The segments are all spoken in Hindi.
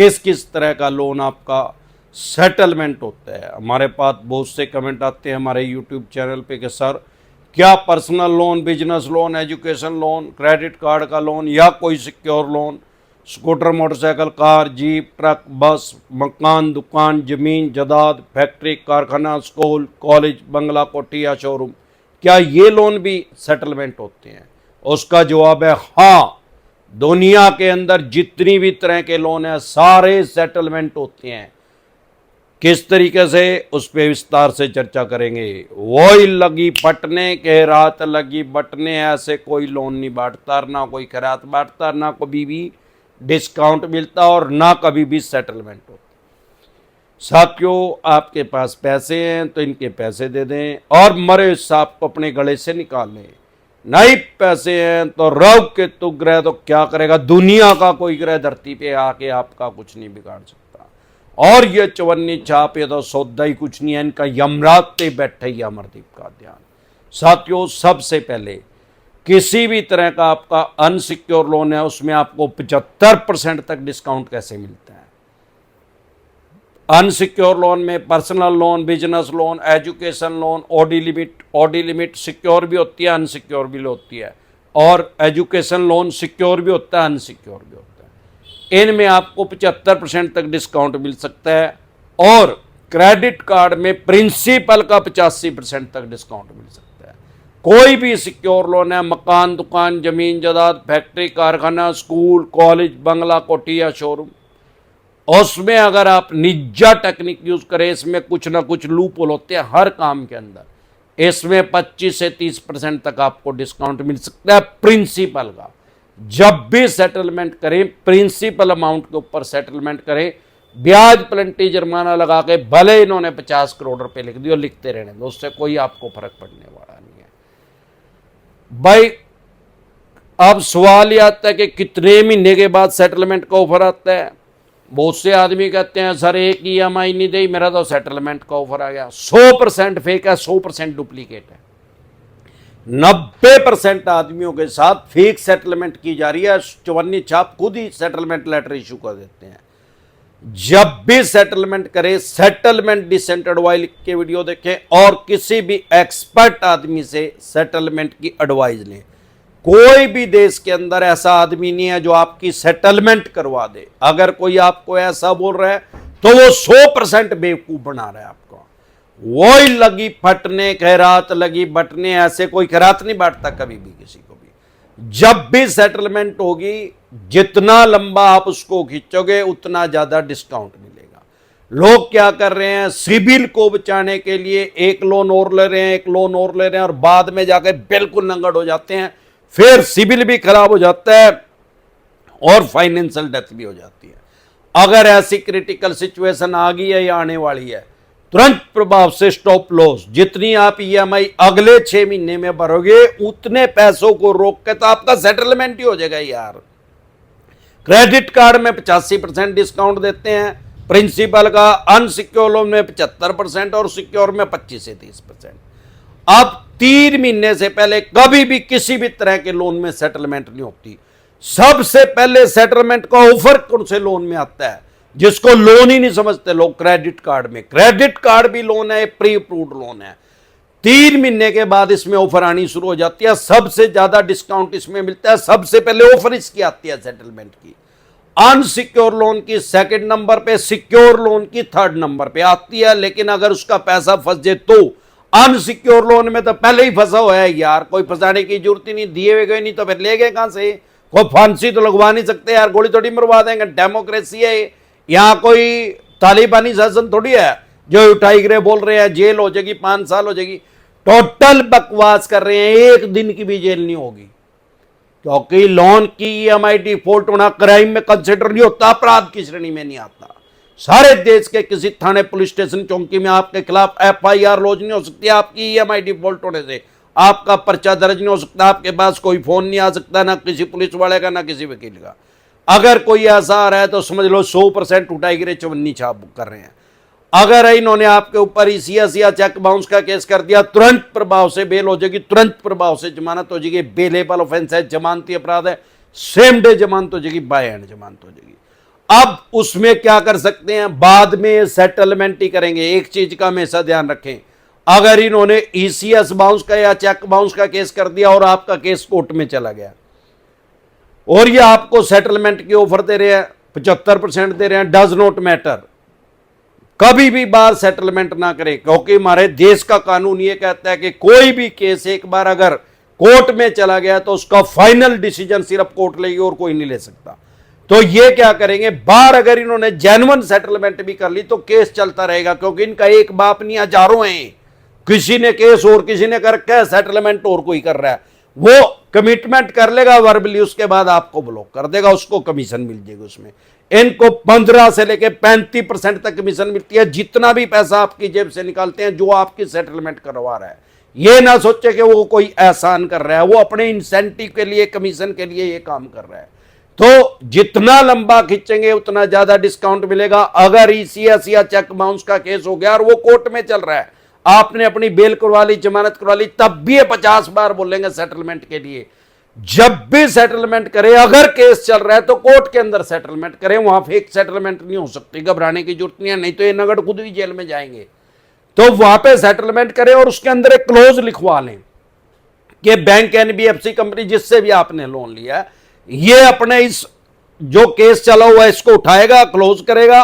किस किस तरह का लोन आपका सेटलमेंट होता है। हमारे पास बहुत से कमेंट आते हैं हमारे यूट्यूब चैनल पे कि सर क्या personal loan, business loan, education loan, credit card का लोन या कोई secure loan, scooter, motorcycle, car, jeep, truck, बस, मकान, दुकान, जमीन जायदाद, फैक्ट्री, कारखाना, स्कूल, कॉलेज, बंगला, कोठी या शोरूम, क्या ये लोन भी सेटलमेंट होते हैं? उसका जवाब है हाँ। दुनिया के अंदर जितनी भी तरह के लोन हैं सारे सेटलमेंट होते हैं। किस तरीके से, उस पर विस्तार से चर्चा करेंगे। वही लगी पटने के रात लगी बटने, ऐसे कोई लोन नहीं बांटता, ना कोई खैरात बांटता, ना कभी भी डिस्काउंट मिलता और ना कभी भी सेटलमेंट होता। साथियों, आपके पास पैसे हैं तो इनके पैसे दे दें और मरे सांप को अपने गले से निकाल लें। नहीं पैसे हैं तो रव के तू ग्रह तो क्या करेगा, दुनिया का कोई ग्रह धरती पे आके आपका कुछ नहीं बिगाड़ सकता। और ये चवन्नी छाप ये तो सौदा ही कुछ नहीं है, इनका यमराज पे बैठे ही अमरदीप का ध्यान। साथियों, सबसे पहले किसी भी तरह का आपका अनसिक्योर लोन है उसमें आपको 75% तक डिस्काउंट कैसे मिलता है। अनसिक्योर लोन में personal loan, business loan, education loan, OD limit secure भी होती है, अनसिक्योर भी होती है, और एजुकेशन लोन सिक्योर भी होता है, अनसिक्योर भी होता है। इनमें आपको 75% तक डिस्काउंट मिल सकता है और क्रेडिट कार्ड में प्रिंसिपल का 85% तक डिस्काउंट मिल सकता है। कोई भी सिक्योर लोन है, मकान, दुकान, जमीन जायदाद, फैक्ट्री, कारखाना, स्कूल, कॉलेज, बंगला, कोठी या शोरूम, उसमें अगर आप निज्जा टेक्निक यूज करें, इसमें कुछ ना कुछ लूप होल होते हैं हर काम के अंदर, इसमें 25 से 30% तक आपको डिस्काउंट मिल सकता है प्रिंसिपल का। जब भी सेटलमेंट करें प्रिंसिपल अमाउंट के ऊपर सेटलमेंट करें, ब्याज प्लेंटी जुर्माना लगा के भले इन्होंने 50 करोड़ रुपए लिख दिए, लिखते रहने दो, उससे कोई आपको फर्क पड़ने वाला नहीं है भाई। अब सवाल यह आता है कि कितने महीने के बाद सेटलमेंट का ऑफर आता है। बहुत से आदमी कहते हैं सर एक EMI नहीं दी, मेरा तो सेटलमेंट का ऑफर आ गया। 100% फेक है, 100% डुप्लीकेट है। 90% आदमियों के साथ फेक सेटलमेंट की जा रही है। चवन्नी छाप खुद ही सेटलमेंट लेटर इशू कर देते हैं। जब भी सेटलमेंट करें, सेटलमेंट डिसेंट एडवाइस लिख के वीडियो देखें और किसी भी एक्सपर्ट आदमी से सेटलमेंट की एडवाइस लें। कोई भी देश के अंदर ऐसा आदमी नहीं है जो आपकी सेटलमेंट करवा दे। अगर कोई आपको ऐसा बोल रहा है तो वो 100% बेवकूफ बना रहा है आपको। वही लगी फटने खैरात लगी बटने, ऐसे कोई खैरात नहीं बांटता कभी भी किसी को भी। जब भी सेटलमेंट होगी, जितना लंबा आप उसको खींचोगे उतना ज्यादा डिस्काउंट मिलेगा। लोग क्या कर रहे हैं, सिबिल को बचाने के लिए एक लोन और ले रहे हैं, एक लोन और ले रहे हैं और बाद में जाकर बिल्कुल नंगड़ हो जाते हैं, फिर सिबिल भी खराब हो जाता है और फाइनेंशियल डेथ भी हो जाती है। अगर ऐसी क्रिटिकल सिचुएशन आ गई है या आने वाली है, तुरंत प्रभाव से स्टॉप लॉस, जितनी आप EMI अगले 6 महीने में भरोगे उतने पैसों को रोक के तो आपका सेटलमेंट ही हो जाएगा यार। क्रेडिट कार्ड में 85% डिस्काउंट देते हैं प्रिंसिपल का, अनसिक्योर लोन में 75% और सिक्योर में 25 से 30%। अब 3 महीने से पहले कभी भी किसी भी तरह के लोन में सेटलमेंट नहीं होती। सबसे पहले सेटलमेंट का ऑफर कौन से लोन में आता है, जिसको लोन ही नहीं समझते लोग, क्रेडिट कार्ड में। क्रेडिट कार्ड भी लोन है, प्री अप्रूव्ड लोन है। 3 महीने के बाद इसमें ऑफर आनी शुरू हो जाती है, सबसे ज्यादा डिस्काउंट इसमें मिलता है। सबसे पहले ऑफर इसकी आती है सेटलमेंट की। अनसिक्योर लोन की 2nd नंबर पे, सिक्योर लोन की 3rd नंबर पे आती है। लेकिन अगर उसका पैसा फंस जाए तो अनसिक्योर लोन में तो पहले ही फंसा हुआ है यार, कोई फंसाने की जरूरत ही नहीं, दिए हुए गए नहीं तो फिर ले गए कहां से। कोई फांसी तो लगवा नहीं सकते यार, गोली थोड़ी मरवा देंगे। डेमोक्रेसी है यहां, कोई तालिबानी शासन थोड़ी है जो उठाई गिरे बोल रहे हैं जेल हो जाएगी, 5 साल हो जाएगी। टोटल बकवास कर रहे हैं, 1 दिन की भी जेल नहीं होगी, क्योंकि लोन की EMI डिफॉल्ट होना क्राइम में कंसिडर नहीं होता, अपराध की श्रेणी में नहीं आता। सारे देश के किसी थाने, पुलिस स्टेशन, चौकी में आपके खिलाफ FIR लॉन्च नहीं हो सकती आपकी EMI डिफॉल्ट होने से। आपका पर्चा दर्ज नहीं हो सकता, आपके पास कोई फोन नहीं आ सकता, ना किसी पुलिस वाले का ना किसी वकील का। अगर कोई ऐसा आ रहा है तो समझ लो 100% उठाई गिरे चवन्नी छाप कर रहे हैं। अगर इन्होंने आपके ऊपर ECS या चेक बाउंस का केस कर दिया, तुरंत प्रभाव से बेल हो जाएगी, तुरंत प्रभाव से जमानत हो जाएगी। बेलेबल ऑफेंस है, जमानती अपराध है, सेम डे जमानत हो जाएगी, बाय एंड जमानत हो जाएगी। अब उसमें क्या कर सकते हैं, बाद में सेटलमेंट ही करेंगे। एक चीज का हमेशा ध्यान रखें, अगर इन्होंने ईसीएस बाउंस का या चेक बाउंस का केस कर दिया और आपका केस कोर्ट में चला गया और ये आपको सेटलमेंट की ऑफर दे रहे हैं, 75% दे रहे हैं, डज नॉट मैटर, कभी भी बार सेटलमेंट ना करें, क्योंकि हमारे देश का कानून ये कहता है कि कोई भी केस एक बार अगर कोर्ट में चला गया तो उसका फाइनल डिसीजन सिर्फ कोर्ट लेगी और कोई नहीं ले सकता। तो ये क्या करेंगे, बार अगर इन्होंने जेन्युइन सेटलमेंट भी कर ली तो केस चलता रहेगा, क्योंकि इनका एक बाप नहीं हजारों हैं, किसी ने केस और किसी ने करके सेटलमेंट और कोई कर रहा है, वो कमिटमेंट कर लेगा वर्बली, उसके बाद आपको ब्लॉक कर देगा, उसको कमीशन मिल जाएगी उसमें। इनको 15 से लेके 35% तक कमीशन मिलती है, जितना भी पैसा आपकी जेब से निकालते हैं जो आपकी सेटलमेंट करवा रहा है। ये ना सोचे कि वो कोई एहसान कर रहा है, वो अपने इंसेंटिव के लिए, कमीशन के लिए ये काम कर रहा है। तो जितना लंबा खींचेंगे उतना ज्यादा डिस्काउंट मिलेगा। अगर ईसीएस या चेक बाउंस का केस हो गया और वो कोर्ट में चल रहा है, आपने अपनी बेल करवा ली, जमानत करवा ली, तब भी ये 50 बार बोलेंगे सेटलमेंट के लिए। जब भी सेटलमेंट करें, अगर केस चल रहा है तो कोर्ट के अंदर सेटलमेंट करें, वहां फेक सेटलमेंट नहीं हो सकती, घबराने की जरूरत नहीं है, नहीं तो ये नगद खुद भी जेल में जाएंगे। तो वहां पे सेटलमेंट करें और उसके अंदर एक क्लोज लिखवा लें कि बैंक, एनबीएफसी कंपनी जिससे भी आपने लोन लिया, ये अपने इस जो केस चला हुआ है इसको उठाएगा, क्लोज करेगा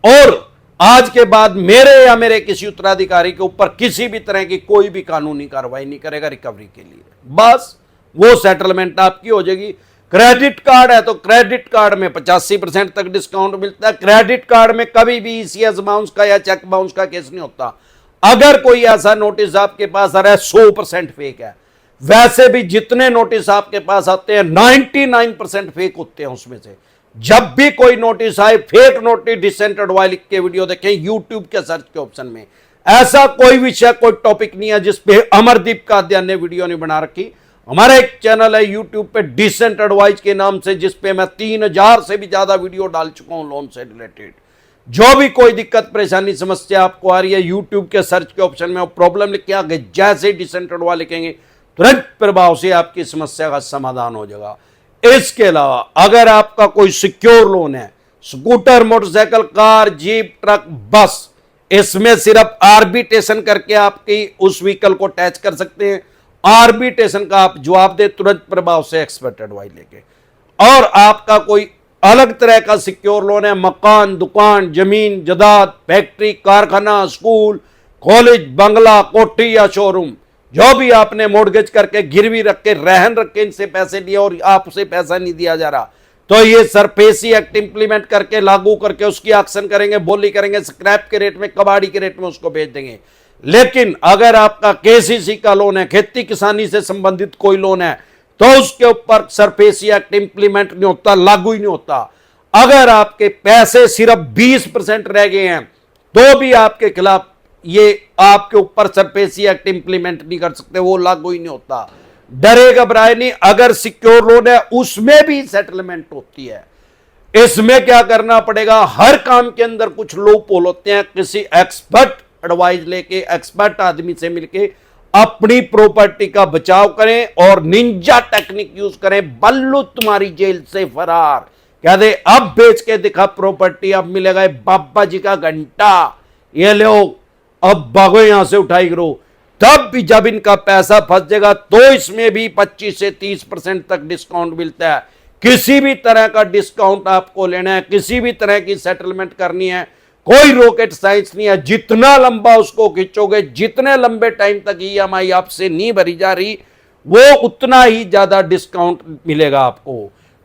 और आज के बाद मेरे या मेरे किसी उत्तराधिकारी के ऊपर किसी भी तरह की कोई भी कानूनी कार्रवाई नहीं करेगा रिकवरी के लिए। बस वो सेटलमेंट आपकी हो जाएगी। क्रेडिट कार्ड है तो क्रेडिट कार्ड में 85% तक डिस्काउंट मिलता है। क्रेडिट कार्ड में कभी भी ईसीएस बाउंस का या चेक बाउंस का केस नहीं होता। अगर कोई ऐसा नोटिस आपके पास आ रहा है 100% फेक है, वैसे भी जितने नोटिस आपके पास आते हैं 99% फेक होते हैं उसमें से। जब भी कोई नोटिस आए, फेक नोटिस डिसेंटेड वाई लिख के वीडियो देखें यूट्यूब के सर्च के ऑप्शन में। ऐसा कोई विषय, कोई टॉपिक नहीं है जिसपे अमरदीप कादियान ने वीडियो नहीं बना रखी। हमारा एक चैनल है यूट्यूब पे डिसेंट एडवाइस के नाम से, जिसपे मैं 3000 से भी ज्यादा वीडियो डाल चुका हूं लोन से रिलेटेड। जो भी कोई दिक्कत, परेशानी, समस्या आपको आ रही है, यूट्यूब के सर्च के ऑप्शन में प्रॉब्लम लिख के आगे जैसे डिसेंट एडवाइस लिखेंगे तुरंत प्रभाव से आपकी समस्या का समाधान हो जाएगा। इसके अलावा अगर आपका कोई सिक्योर लोन है, scooter, motorcycle, car, jeep, truck, बस, इसमें सिर्फ आर्बिट्रेशन करके आपकी उस व्हीकल को टैच कर सकते हैं। आर्बिट्रेशन का आप जवाब दे तुरंत प्रभाव से एक्सपर्ट एडवाइस लेके। और आपका कोई अलग तरह का सिक्योर लोन है, मकान, दुकान, जमीन, जायदाद, फैक्ट्री, कारखाना, स्कूल, कॉलेज, बंगला, कोठी या शोरूम, जो भी आपने मॉर्गेज करके, गिरवी रख के, रहन रख के इनसे पैसे लिए और आपसे पैसा नहीं दिया जा रहा, तो ये सरफेसी एक्ट इंप्लीमेंट करके, लागू करके उसकी एक्शन करेंगे, बोली करेंगे, स्क्रैप के रेट में, कबाड़ी के रेट में उसको बेच देंगे। लेकिन अगर आपका केसीसी का लोन है, खेती किसानी से संबंधित कोई लोन है, तो उसके ऊपर सरफेसी एक्ट इंप्लीमेंट नहीं होता, लागू ही नहीं होता। अगर आपके पैसे सिर्फ 20% रह गए हैं तो भी आपके खिलाफ ये आपके ऊपर सरफेसी एक्ट इंप्लीमेंट नहीं कर सकते, वो लागू ही नहीं होता। डरे घबराए नहीं। अगर सिक्योर लोन है उसमें भी सेटलमेंट होती है। इसमें क्या करना पड़ेगा, हर काम के अंदर कुछ लूप होल होते हैं। किसी एक्सपर्ट एडवाइस लेके, एक्सपर्ट आदमी से मिलके अपनी प्रॉपर्टी का बचाव करें और निंजा टेक्निक यूज करें। बल्लू तुम्हारी जेल से फरार, कह दे अब बेच के दिखा प्रॉपर्टी, अब मिलेगा बाबा जी का घंटा, ये लो अब भागो यहां से, उठाई करो। तब भी जब इनका पैसा फंस जाएगा तो इसमें भी 25 से 30% तक डिस्काउंट मिलता है। किसी भी तरह का डिस्काउंट आपको लेना है, किसी भी तरह की सेटलमेंट करनी है, कोई रॉकेट साइंस नहीं है। जितना लंबा उसको खींचोगे, जितने लंबे टाइम तक ईएमआई आपसे नहीं भरी जा रही, वो उतना ही ज्यादा डिस्काउंट मिलेगा आपको।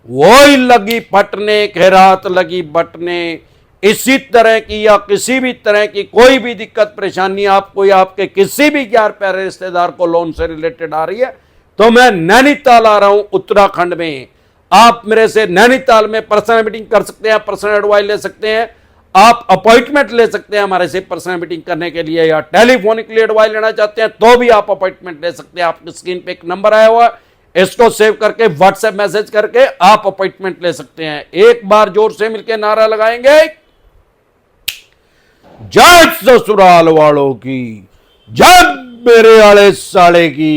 वही लगी फटने, खैरात लगी बटने। इसी तरह की या किसी भी तरह की कोई भी दिक्कत परेशानी आपको या आपके किसी भी यार प्यारे रिश्तेदार को लोन से रिलेटेड आ रही है, तो मैं नैनीताल आ रहा हूं, उत्तराखंड में। आप मेरे से नैनीताल में पर्सनल मीटिंग कर सकते हैं, पर्सनल एडवाइस ले सकते हैं, आप अपॉइंटमेंट ले सकते हैं हमारे से पर्सनल मीटिंग करने के लिए, या टेलीफोनिकली एडवाइस लेना चाहते हैं तो भी आप अपॉइंटमेंट ले सकते हैं। आपकी स्क्रीन पे एक नंबर आया हुआ है, इसको सेव करके व्हाट्सएप मैसेज करके आप अपॉइंटमेंट ले सकते हैं। एक बार जोर से मिलकर नारा लगाएंगे, जय ससुराल वालों की, जय मेरे आले साले की।